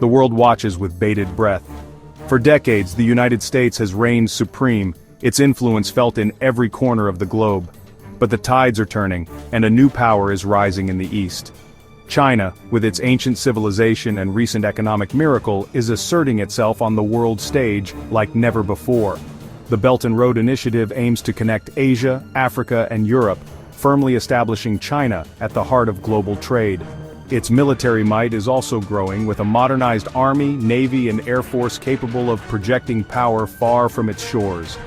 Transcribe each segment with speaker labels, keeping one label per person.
Speaker 1: The world watches with bated breath. For decades, the United States has reigned supreme, its influence felt in every corner of the globe. But the tides are turning, and a new power is rising in the East. China, with its ancient civilization and recent economic miracle, is asserting itself on the world stage like never before. The Belt and Road Initiative aims to connect Asia, Africa, and Europe, firmly establishing China at the heart of global trade. Its military might is also growing, with a modernized army, navy, and air force capable of projecting power far from its shores.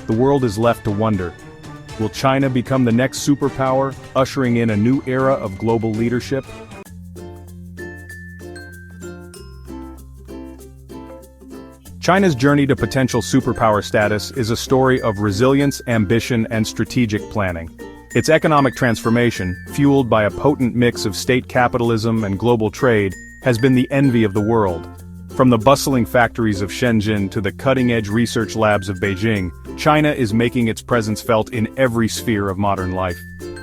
Speaker 1: The world is left to wonder. Will China become the next superpower, ushering in a new era of global leadership? China's journey to potential superpower status is a story of resilience, ambition, and strategic planning. Its economic transformation, fueled by a potent mix of state capitalism and global trade, has been the envy of the world. From the bustling factories of Shenzhen to the cutting-edge research labs of Beijing, China is making its presence felt in every sphere of modern life.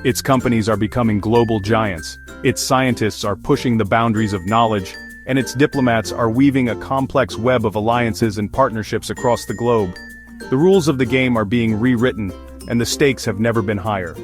Speaker 1: Its companies are becoming global giants, its scientists are pushing the boundaries of knowledge, and its diplomats are weaving a complex web of alliances and partnerships across the globe. The rules of the game are being rewritten, and the stakes have never been higher.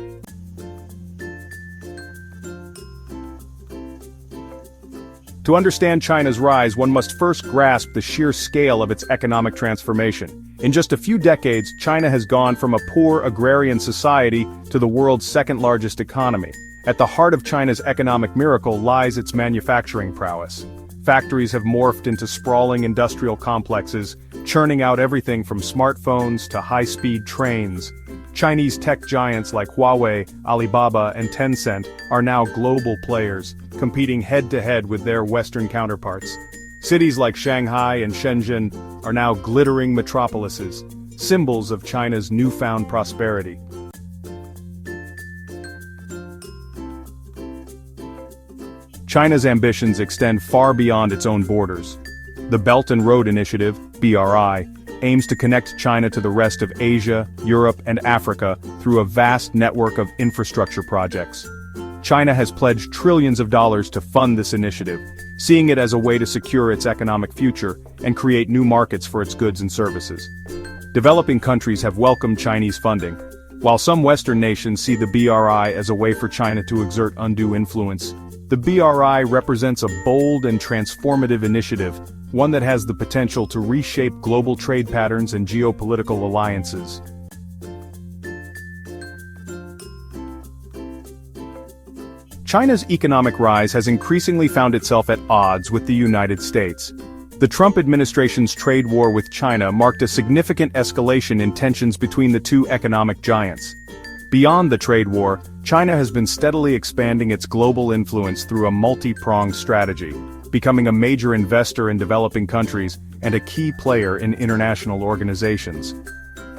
Speaker 1: To understand China's rise, one must first grasp the sheer scale of its economic transformation. In just a few decades, China has gone from a poor agrarian society to the world's second-largest economy. At the heart of China's economic miracle lies its manufacturing prowess. Factories have morphed into sprawling industrial complexes, churning out everything from smartphones to high-speed trains. Chinese tech giants like Huawei, Alibaba, and Tencent are now global players, competing head-to-head with their Western counterparts. Cities like Shanghai and Shenzhen are now glittering metropolises, symbols of China's newfound prosperity. China's ambitions extend far beyond its own borders. The Belt and Road Initiative, BRI, aims to connect China to the rest of Asia, Europe, and Africa through a vast network of infrastructure projects. China has pledged trillions of dollars to fund this initiative, seeing it as a way to secure its economic future and create new markets for its goods and services. Developing countries have welcomed Chinese funding, while some Western nations see the BRI as a way for China to exert undue influence. The BRI represents a bold and transformative initiative, one that has the potential to reshape global trade patterns and geopolitical alliances. China's economic rise has increasingly found itself at odds with the United States. The Trump administration's trade war with China marked a significant escalation in tensions between the two economic giants. Beyond the trade war, China has been steadily expanding its global influence through a multi-pronged strategy, becoming a major investor in developing countries and a key player in international organizations.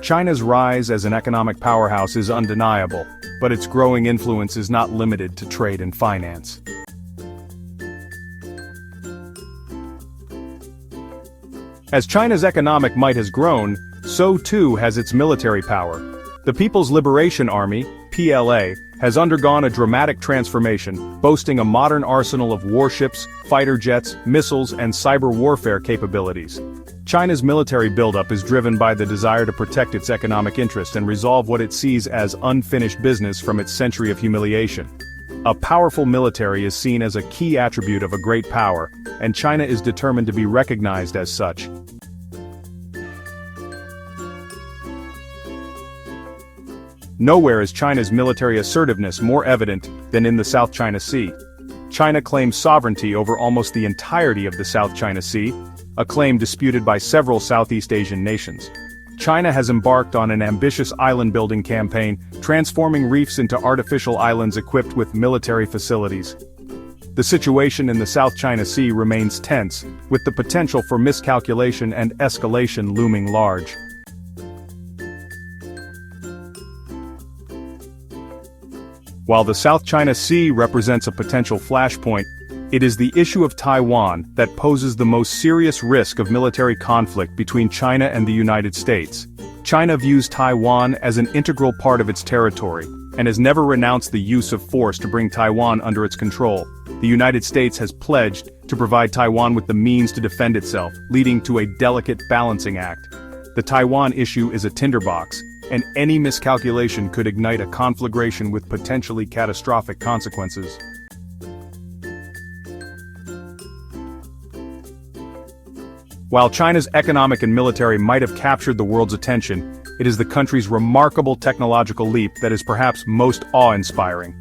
Speaker 1: China's rise as an economic powerhouse is undeniable, but its growing influence is not limited to trade and finance. As China's economic might has grown, so too has its military power. The People's Liberation Army, PLA, has undergone a dramatic transformation, boasting a modern arsenal of warships, fighter jets, missiles, and cyber warfare capabilities. China's military buildup is driven by the desire to protect its economic interest and resolve what it sees as unfinished business from its century of humiliation. A powerful military is seen as a key attribute of a great power, and China is determined to be recognized as such. Nowhere is China's military assertiveness more evident than in the South China Sea. China claims sovereignty over almost the entirety of the South China Sea, a claim disputed by several Southeast Asian nations. China has embarked on an ambitious island-building campaign, transforming reefs into artificial islands equipped with military facilities. The situation in the South China Sea remains tense, with the potential for miscalculation and escalation looming large. While the South China Sea represents a potential flashpoint, it is the issue of Taiwan that poses the most serious risk of military conflict between China and the United States. China views Taiwan as an integral part of its territory, and has never renounced the use of force to bring Taiwan under its control. the United States has pledged to provide Taiwan with the means to defend itself, leading to a delicate balancing act. The Taiwan issue is a tinderbox, and any miscalculation could ignite a conflagration with potentially catastrophic consequences. While China's economic and military might have captured the world's attention, it is the country's remarkable technological leap that is perhaps most awe-inspiring.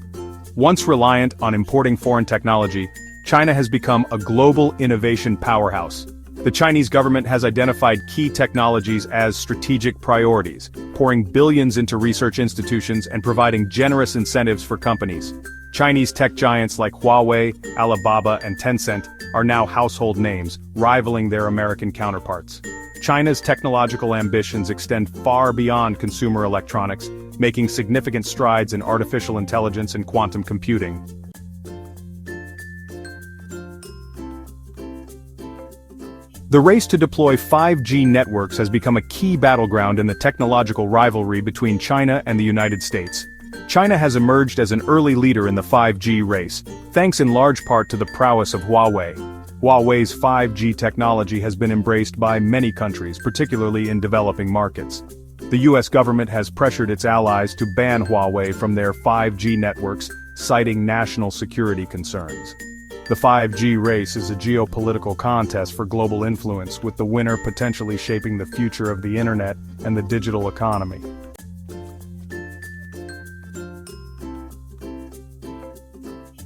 Speaker 1: Once reliant on importing foreign technology, China has become a global innovation powerhouse. The Chinese government has identified key technologies as strategic priorities, pouring billions into research institutions and providing generous incentives for companies. Chinese tech giants like Huawei, Alibaba, and Tencent are now household names, rivaling their American counterparts. China's technological ambitions extend far beyond consumer electronics, making significant strides in artificial intelligence and quantum computing. The race to deploy 5G networks has become a key battleground in the technological rivalry between China and the United States. China has emerged as an early leader in the 5G race, thanks in large part to the prowess of Huawei. Huawei's 5G technology has been embraced by many countries, particularly in developing markets. The US government has pressured its allies to ban Huawei from their 5G networks, citing national security concerns. The 5G race is a geopolitical contest for global influence, with the winner potentially shaping the future of the internet and the digital economy.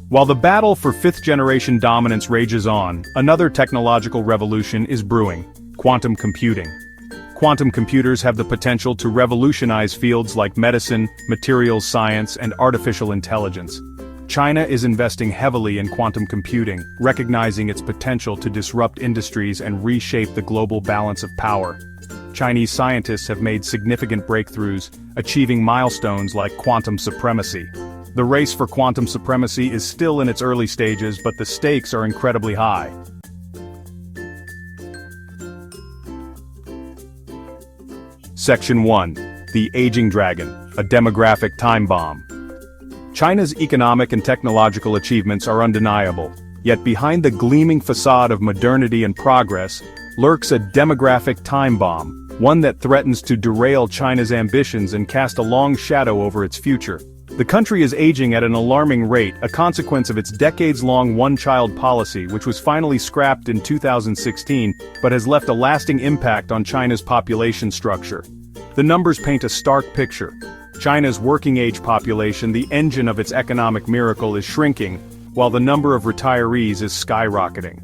Speaker 1: While the battle for fifth-generation dominance rages on, another technological revolution is brewing: quantum computing. Quantum computers have the potential to revolutionize fields like medicine, materials science, and artificial intelligence. China is investing heavily in quantum computing, recognizing its potential to disrupt industries and reshape the global balance of power. Chinese scientists have made significant breakthroughs, achieving milestones like quantum supremacy. The race for quantum supremacy is still in its early stages, but the stakes are incredibly high. Section 1. The Aging Dragon, a demographic time bomb. China's economic and technological achievements are undeniable, yet behind the gleaming facade of modernity and progress lurks a demographic time bomb, one that threatens to derail China's ambitions and cast a long shadow over its future. The country is aging at an alarming rate, a consequence of its decades-long one-child policy, which was finally scrapped in 2016, but has left a lasting impact on China's population structure. The numbers paint a stark picture. China's working-age population, the engine of its economic miracle, is shrinking, while the number of retirees is skyrocketing.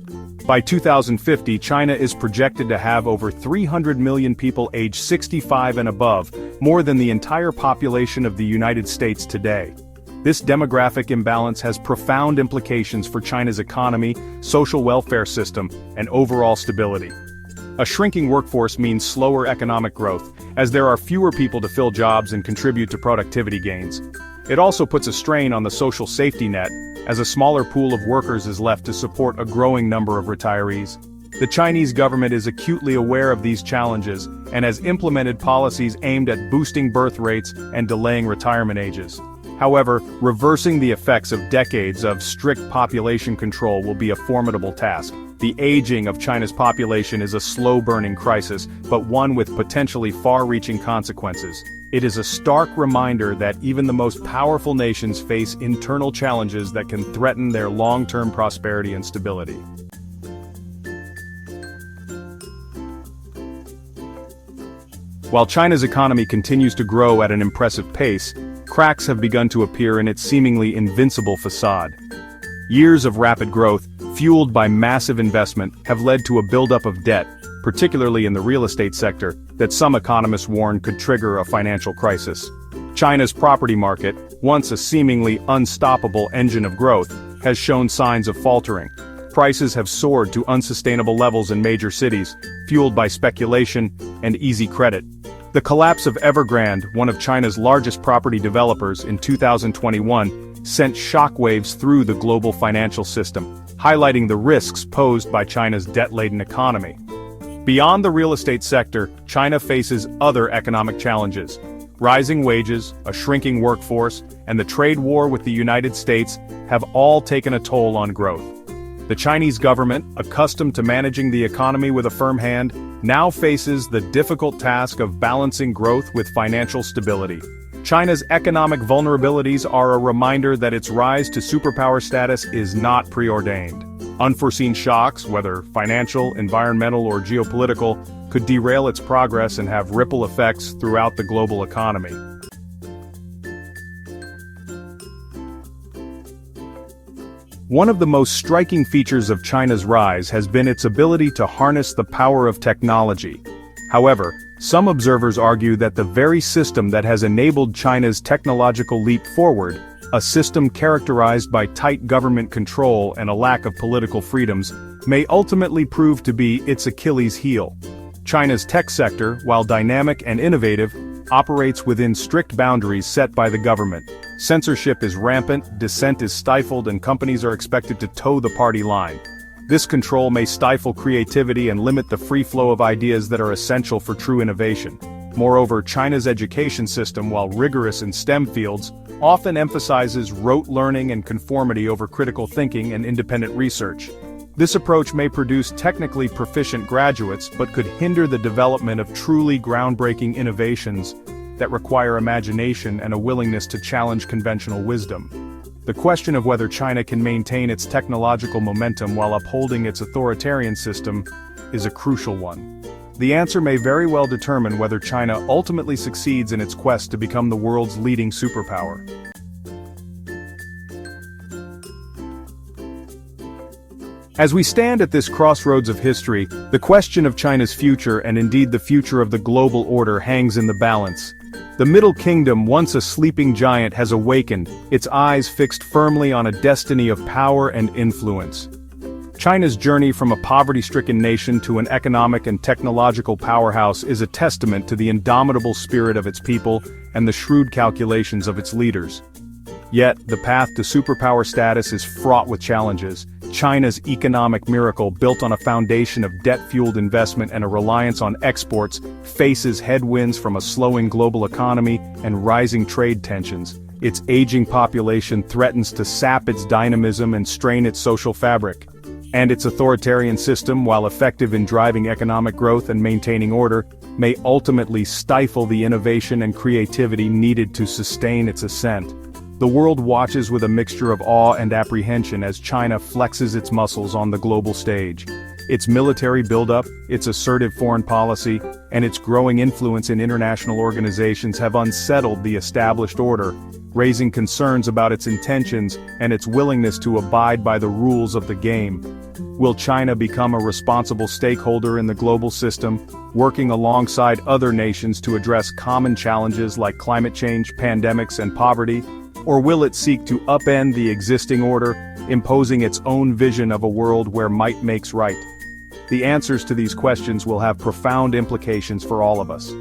Speaker 1: By 2050, China is projected to have over 300 million people aged 65 and above, more than the entire population of the United States today. This demographic imbalance has profound implications for China's economy, social welfare system, and overall stability. A shrinking workforce means slower economic growth, as there are fewer people to fill jobs and contribute to productivity gains. It also puts a strain on the social safety net, as a smaller pool of workers is left to support a growing number of retirees. The Chinese government is acutely aware of these challenges and has implemented policies aimed at boosting birth rates and delaying retirement ages. However, reversing the effects of decades of strict population control will be a formidable task. The aging of China's population is a slow-burning crisis, but one with potentially far-reaching consequences. It is a stark reminder that even the most powerful nations face internal challenges that can threaten their long-term prosperity and stability. While China's economy continues to grow at an impressive pace, cracks have begun to appear in its seemingly invincible facade. Years of rapid growth, fueled by massive investment, have led to a buildup of debt, particularly in the real estate sector, that some economists warn could trigger a financial crisis. China's property market, once a seemingly unstoppable engine of growth, has shown signs of faltering. Prices have soared to unsustainable levels in major cities, fueled by speculation and easy credit. The collapse of Evergrande, one of China's largest property developers, in 2021, sent shockwaves through the global financial system, highlighting the risks posed by China's debt-laden economy. Beyond the real estate sector, China faces other economic challenges. Rising wages, a shrinking workforce, and the trade war with the United States have all taken a toll on growth. The Chinese government, accustomed to managing the economy with a firm hand, now faces the difficult task of balancing growth with financial stability. China's economic vulnerabilities are a reminder that its rise to superpower status is not preordained. Unforeseen shocks, whether financial, environmental, or geopolitical, could derail its progress and have ripple effects throughout the global economy. One of the most striking features of China's rise has been its ability to harness the power of technology. However, some observers argue that the very system that has enabled China's technological leap forward, a system characterized by tight government control and a lack of political freedoms, may ultimately prove to be its Achilles heel. China's tech sector, while dynamic and innovative, operates within strict boundaries set by the government. Censorship is rampant, dissent is stifled, and companies are expected to toe the party line. This control may stifle creativity and limit the free flow of ideas that are essential for true innovation. Moreover, China's education system, while rigorous in STEM fields, often emphasizes rote learning and conformity over critical thinking and independent research. This approach may produce technically proficient graduates but could hinder the development of truly groundbreaking innovations that require imagination and a willingness to challenge conventional wisdom. The question of whether China can maintain its technological momentum while upholding its authoritarian system is a crucial one. The answer may very well determine whether China ultimately succeeds in its quest to become the world's leading superpower. As we stand at this crossroads of history, the question of China's future and indeed the future of the global order hangs in the balance. The Middle Kingdom, once a sleeping giant, has awakened, its eyes fixed firmly on a destiny of power and influence. China's journey from a poverty-stricken nation to an economic and technological powerhouse is a testament to the indomitable spirit of its people and the shrewd calculations of its leaders. Yet, the path to superpower status is fraught with challenges. China's economic miracle, built on a foundation of debt-fueled investment and a reliance on exports, faces headwinds from a slowing global economy and rising trade tensions. Its aging population threatens to sap its dynamism and strain its social fabric. And its authoritarian system, while effective in driving economic growth and maintaining order, may ultimately stifle the innovation and creativity needed to sustain its ascent. The world watches with a mixture of awe and apprehension as China flexes its muscles on the global stage. Its military buildup, its assertive foreign policy, and its growing influence in international organizations have unsettled the established order, raising concerns about its intentions and its willingness to abide by the rules of the game. Will China become a responsible stakeholder in the global system, working alongside other nations to address common challenges like climate change, pandemics, and poverty? Or will it seek to upend the existing order, imposing its own vision of a world where might makes right? The answers to these questions will have profound implications for all of us.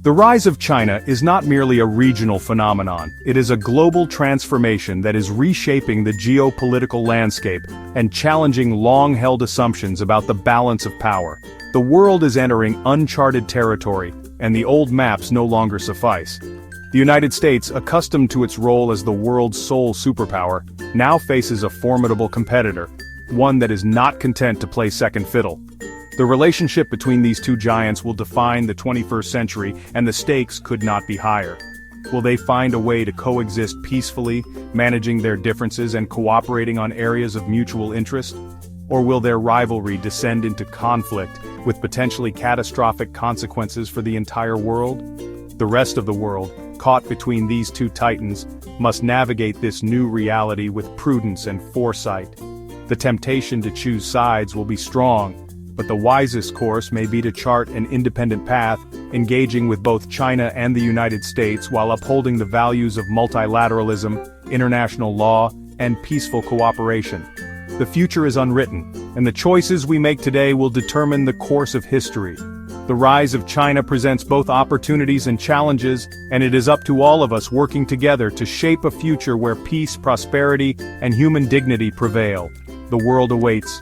Speaker 1: The rise of China is not merely a regional phenomenon, it is a global transformation that is reshaping the geopolitical landscape and challenging long-held assumptions about the balance of power. The world is entering uncharted territory, and the old maps no longer suffice. The United States, accustomed to its role as the world's sole superpower, now faces a formidable competitor, one that is not content to play second fiddle. The relationship between these two giants will define the 21st century, and the stakes could not be higher. Will they find a way to coexist peacefully, managing their differences and cooperating on areas of mutual interest? Or will their rivalry descend into conflict, with potentially catastrophic consequences for the entire world? The rest of the world, caught between these two titans, must navigate this new reality with prudence and foresight. The temptation to choose sides will be strong, but the wisest course may be to chart an independent path, engaging with both China and the United States while upholding the values of multilateralism, international law, and peaceful cooperation. The future is unwritten, and the choices we make today will determine the course of history. The rise of China presents both opportunities and challenges, and it is up to all of us working together to shape a future where peace, prosperity, and human dignity prevail. The world awaits.